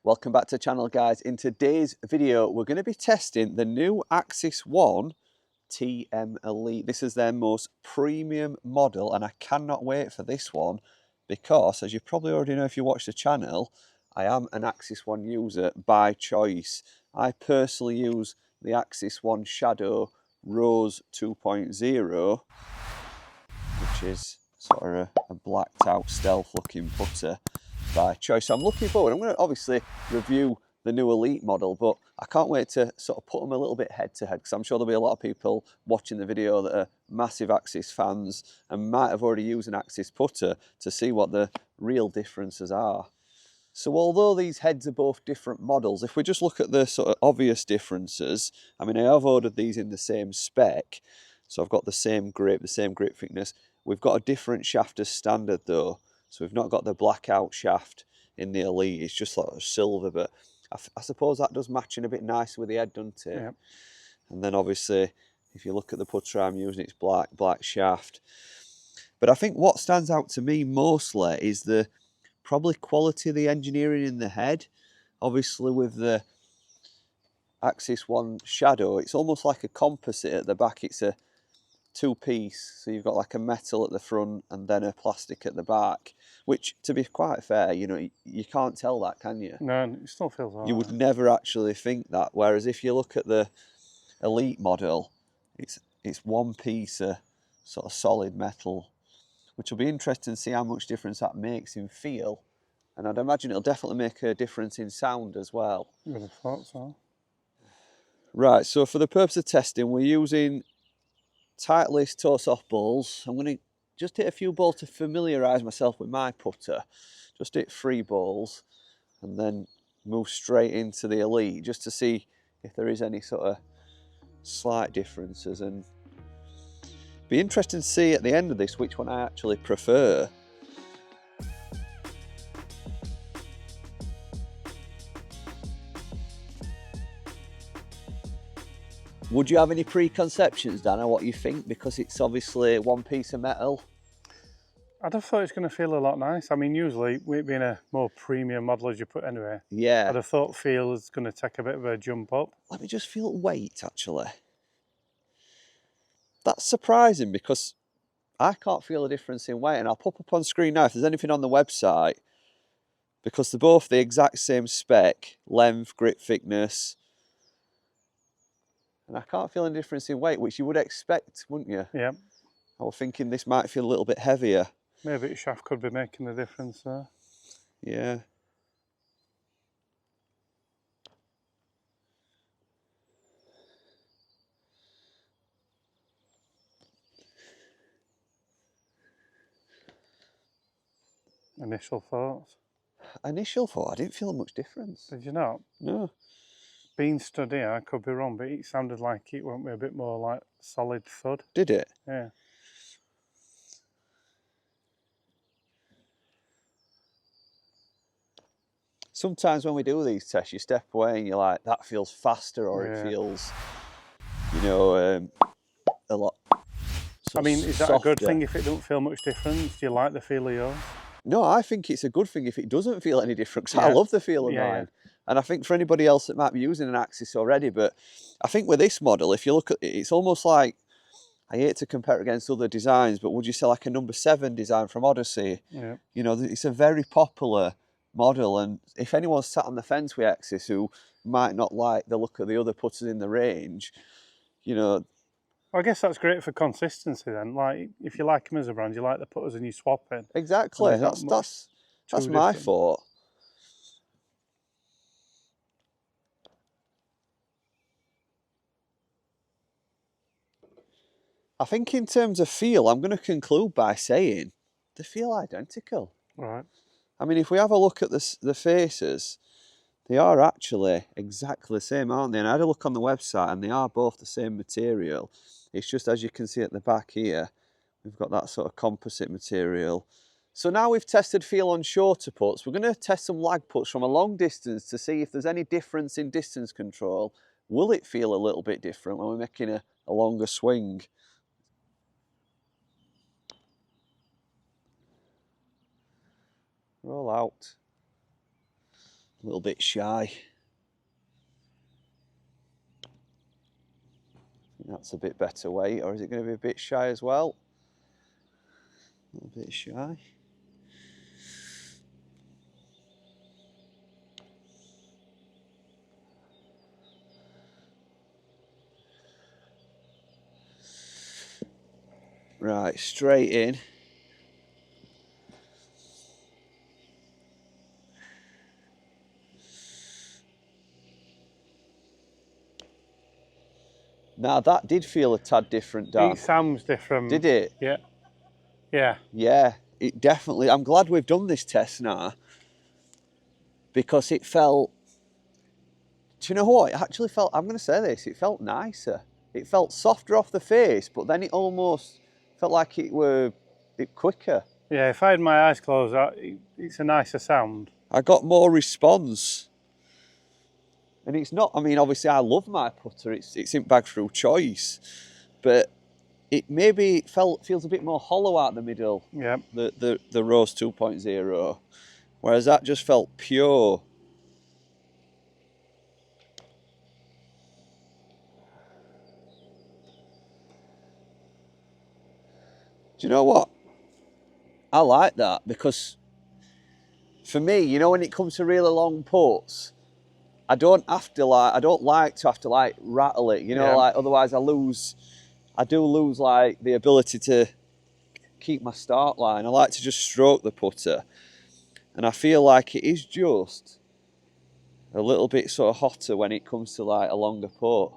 Welcome back to the channel, guys. In today's video we're going to be testing the new Axis One TM Elite. This is their most premium model and I cannot wait for this one because, as you probably already know if you watch the channel, I am an Axis One user by choice. I personally use the Axis One Shadow Rose 2.0, which is sort of a blacked out stealth looking putter by choice. So I'm looking forward. I'm going to obviously review the new Elite model, but I can't wait to sort of put them a little bit head to head because I'm sure there'll be a lot of people watching the video that are massive Axis fans and might have already used an Axis putter to see what the real differences are. So although these heads are both different models, if we just look at the sort of obvious differences, I mean, I have ordered these in the same spec, so I've got the same grip thickness. We've got a different shaft as standard though, so we've not got the blackout shaft in the Elite, it's just like silver, but I suppose that does match in a bit nicer with the head, doesn't it? Yep. And then obviously, if you look at the putter I'm using, it's black shaft. But I think what stands out to me mostly is the probably quality of the engineering in the head. Obviously with the Axis One Shadow, it's almost like a composite at the back. It's a two-piece, so you've got like a metal at the front and then a plastic at the back, which, to be quite fair, you know, you can't tell that, can you? No, it still feels alright. You would never actually think that, whereas if you look at the Elite model, it's one piece of sort of solid metal, which will be interesting to see how much difference that makes in feel, and I'd imagine it'll definitely make a difference in sound as well. You would have thought so. Right, so for the purpose of testing, we're using tight laced toe soft balls. I'm going to just hit a few balls to familiarise myself with my putter. Just hit 3 balls and then move straight into the Elite just to see if there is any sort of slight differences, and be interesting to see at the end of this which one I actually prefer. Would you have any preconceptions, Dan, on what you think? Because it's obviously one piece of metal. I'd have thought it's going to feel a lot nice. I mean, usually, with being a more premium model as you put anyway, yeah, I'd have thought feel is going to take a bit of a jump up. Let me just feel weight, actually. That's surprising because I can't feel a difference in weight, and I'll pop up on screen now if there's anything on the website, because they're both the exact same spec, length, grip thickness, and I can't feel any difference in weight, which you would expect, wouldn't you? Yeah. I was thinking this might feel a little bit heavier. Maybe the shaft could be making the difference there. Yeah. Initial thoughts? Initial thought, I didn't feel much difference. Did you not? No. Being stood here, I could be wrong, but it sounded like it went with a bit more like solid thud. Did it? Yeah. Sometimes when we do these tests, you step away and you're like, that feels faster, or it feels, you know, a lot. I mean, is that softer. A good thing if it don't feel much difference? Do you like the feel of yours? No, I think it's a good thing if it doesn't feel any different, because I love the feel of mine. Yeah. And I think for anybody else that might be using an Axis already, but I think with this model, if you look at it, it's almost like, I hate to compare it against other designs, but would you say like a number 7 design from Odyssey? Yeah. You know, it's a very popular model, and if anyone's sat on the fence with Axis who might not like the look of the other putters in the range, you know. Well, I guess that's great for consistency then. Like, if you like them as a brand, you like the putters and you swap in. Exactly, that's my thought. I think in terms of feel, I'm going to conclude by saying they feel identical. Right. I mean, if we have a look at the faces, they are actually exactly the same, aren't they? And I had a look on the website and they are both the same material. It's just, as you can see at the back here, we've got that sort of composite material. So now we've tested feel on shorter putts, we're going to test some lag putts from a long distance to see if there's any difference in distance control. Will it feel a little bit different when we're making a longer swing? Roll out. A little bit shy. That's a bit better weight, or is it going to be a bit shy as well? A little bit shy. Right, straight in. Now that did feel a tad different, Dan. It sounds different. Did it? Yeah. Yeah. Yeah, it definitely. I'm glad we've done this test now, because it felt, do you know what? It actually felt, I'm going to say this, it felt nicer. It felt softer off the face, but then it almost felt like it were a bit quicker. Yeah, if I had my eyes closed, it's a nicer sound. I got more response. And it's not, I mean, obviously I love my putter, it's in bag through choice, but it maybe feels a bit more hollow out the middle. Yeah. The Rose 2.0, whereas that just felt pure. Do you know what? I like that, because for me, you know, when it comes to really long putts, I don't like to have to like rattle it, you know, Yeah. like otherwise I do lose like the ability to keep my start line. I like to just stroke the putter, and I feel like it is just a little bit sort of hotter when it comes to like a longer putt.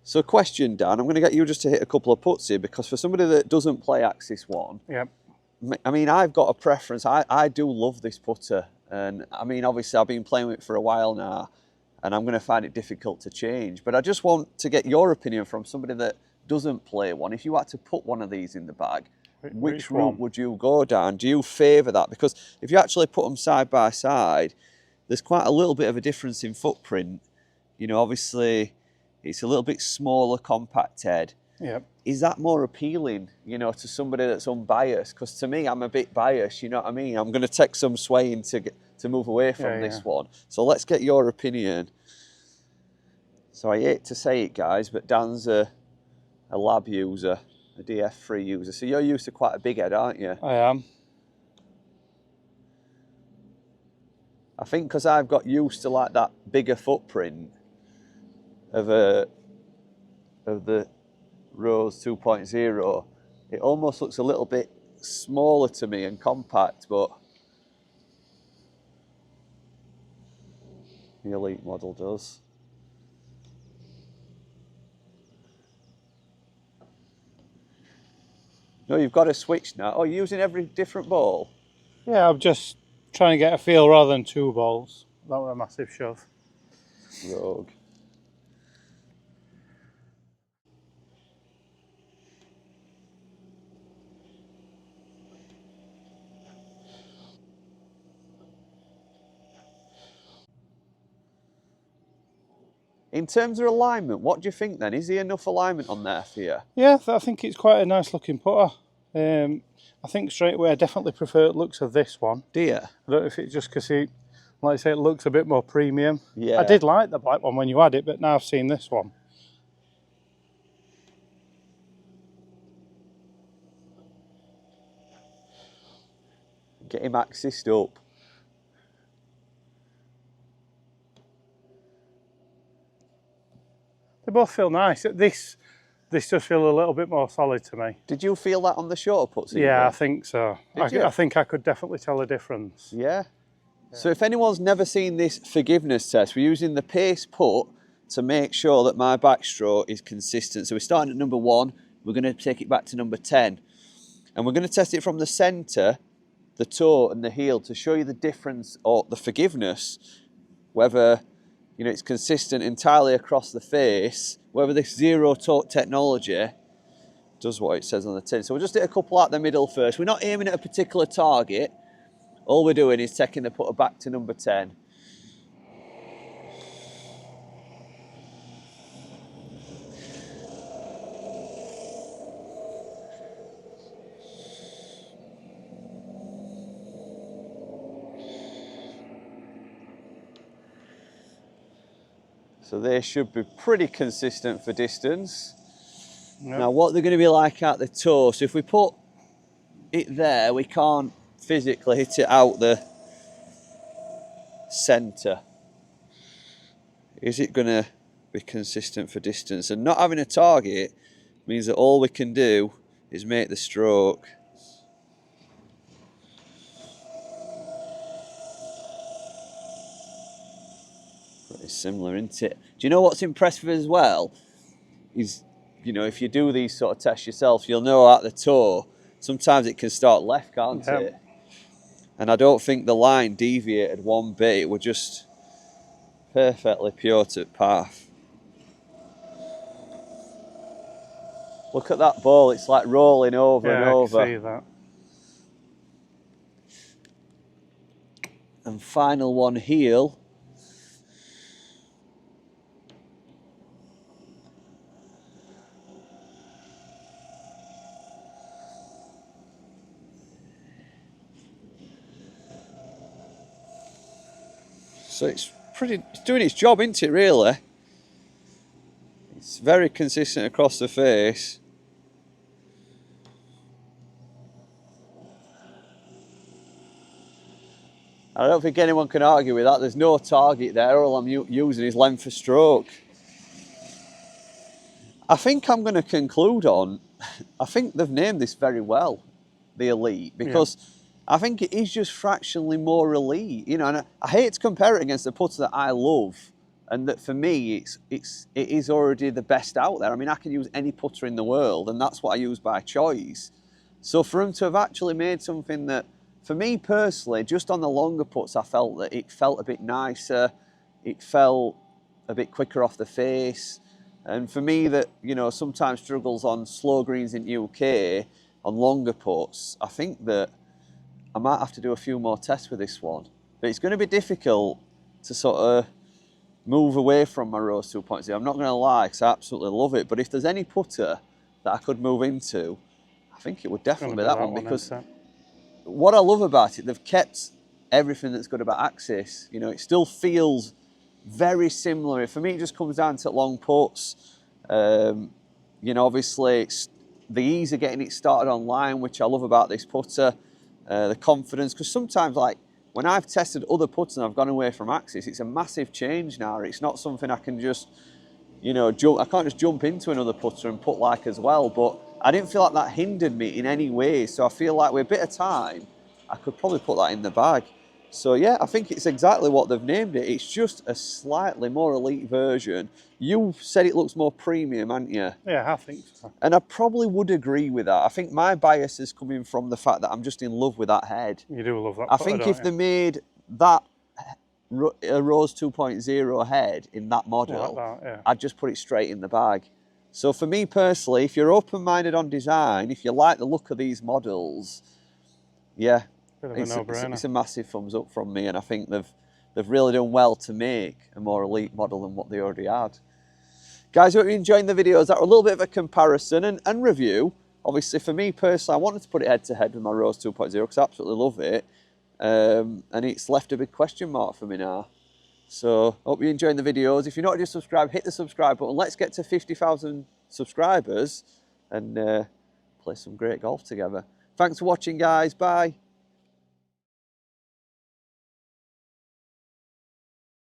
So question, Dan, I'm going to get you just to hit a couple of putts here, because for somebody that doesn't play Axis 1, Yeah. I mean, I've got a preference. I do love this putter. And I mean, obviously I've been playing with it for a while now, and I'm going to find it difficult to change. But I just want to get your opinion from somebody that doesn't play one. If you had to put one of these in the bag, which route would you go down? Do you favour that? Because if you actually put them side by side, there's quite a little bit of a difference in footprint. You know, obviously it's a little bit smaller, compact head. Yeah. Is that more appealing, you know, to somebody that's unbiased? Because to me, I'm a bit biased, you know what I mean? I'm going to take some swaying to move away from this one. So let's get your opinion. So I hate to say it, guys, but Dan's a lab user, a DF3 user. So you're used to quite a big head, aren't you? I am. I think because I've got used to like that bigger footprint of the Rose 2.0, it almost looks a little bit smaller to me and compact, but the Elite model does. No, you've got to switch now. Oh, you're using every different ball? Yeah, I'm just trying to get a feel rather than two balls. That was a massive shove. Rogue. In terms of alignment, what do you think then? Is there enough alignment on there for you? Yeah, I think it's quite a nice looking putter. I think straight away I definitely prefer the looks of this one. Do you? I don't know if it's just because like I say, it looks a bit more premium. Yeah. I did like the black one when you had it, but now I've seen this one. Get him axised up. They both feel nice. This does feel a little bit more solid to me. Did you feel that on the shorter putts? Yeah, I think so. I think I could definitely tell a difference. Yeah. So if anyone's never seen this forgiveness test, we're using the pace putt to make sure that my backstroke is consistent. So we're starting at number 1, we're going to take it back to number 10. And we're going to test it from the centre, the toe and the heel to show you the difference or the forgiveness, whether, you know, it's consistent entirely across the face, whether this zero torque technology does what it says on the tin. So we'll just hit a couple out the middle first. We're not aiming at a particular target. All we're doing is taking the putter back to number 10. So they should be pretty consistent for distance. Yep. Now what they're going to be like at the toe, so if we put it there, we can't physically hit it out the centre. Is it going to be consistent for distance? And not having a target means that all we can do is make the stroke. Pretty similar, isn't it? Do you know what's impressive as well? Is, you know, if you do these sort of tests yourself, you'll know at the toe, sometimes it can start left, can't it? And I don't think the line deviated one bit. It was just perfectly pure to path. Look at that ball, it's like rolling over and over. I can see that. And final one, heel. So it's doing its job, isn't it, really? It's very consistent across the face. I don't think anyone can argue with that. There's no target there. All I'm using is length of stroke. I think I'm going to conclude on, I think they've named this very well, the Elite, because I think it is just fractionally more elite, you know, and I hate to compare it against the putter that I love, and that for me, it is already the best out there. I mean, I can use any putter in the world, and that's what I use by choice. So for them to have actually made something that, for me personally, just on the longer putts, I felt that it felt a bit nicer, it felt a bit quicker off the face, and for me that, you know, sometimes struggles on slow greens in UK, on longer putts, I think that I might have to do a few more tests with this one. But it's going to be difficult to sort of move away from my Rose 2.0. I'm not going to lie, because I absolutely love it. But if there's any putter that I could move into, I think it would definitely be that one. Because what I love about it, they've kept everything that's good about Axis. You know, it still feels very similar. For me, it just comes down to long putts. You know, obviously, it's the ease of getting it started online, which I love about this putter. The confidence, because sometimes, like when I've tested other putters and I've gone away from Axis, it's a massive change now. It's not something I can just, you know, I can't just jump into another putter and put like as well. But I didn't feel like that hindered me in any way. So I feel like with a bit of time, I could probably put that in the bag. So yeah, I think it's exactly what they've named it. It's just a slightly more elite version. You said it looks more premium, haven't you? Yeah, I think so. And I probably would agree with that. I think my bias is coming from the fact that I'm just in love with that head. You do love that. I think if they made that a Rose 2.0 head in that model, like that, I'd just put it straight in the bag. So for me personally, if you're open-minded on design, if you like the look of these models, yeah, it's a massive thumbs up from me, and I think they've really done well to make a more elite model than what they already had. Guys, I hope you're enjoying the videos. That were a little bit of a comparison and review. Obviously, for me personally, I wanted to put it head-to-head with my Rose 2.0 because I absolutely love it. And it's left a big question mark for me now. So, hope you're enjoying the videos. If you're not already subscribed, hit the subscribe button. Let's get to 50,000 subscribers and play some great golf together. Thanks for watching, guys. Bye.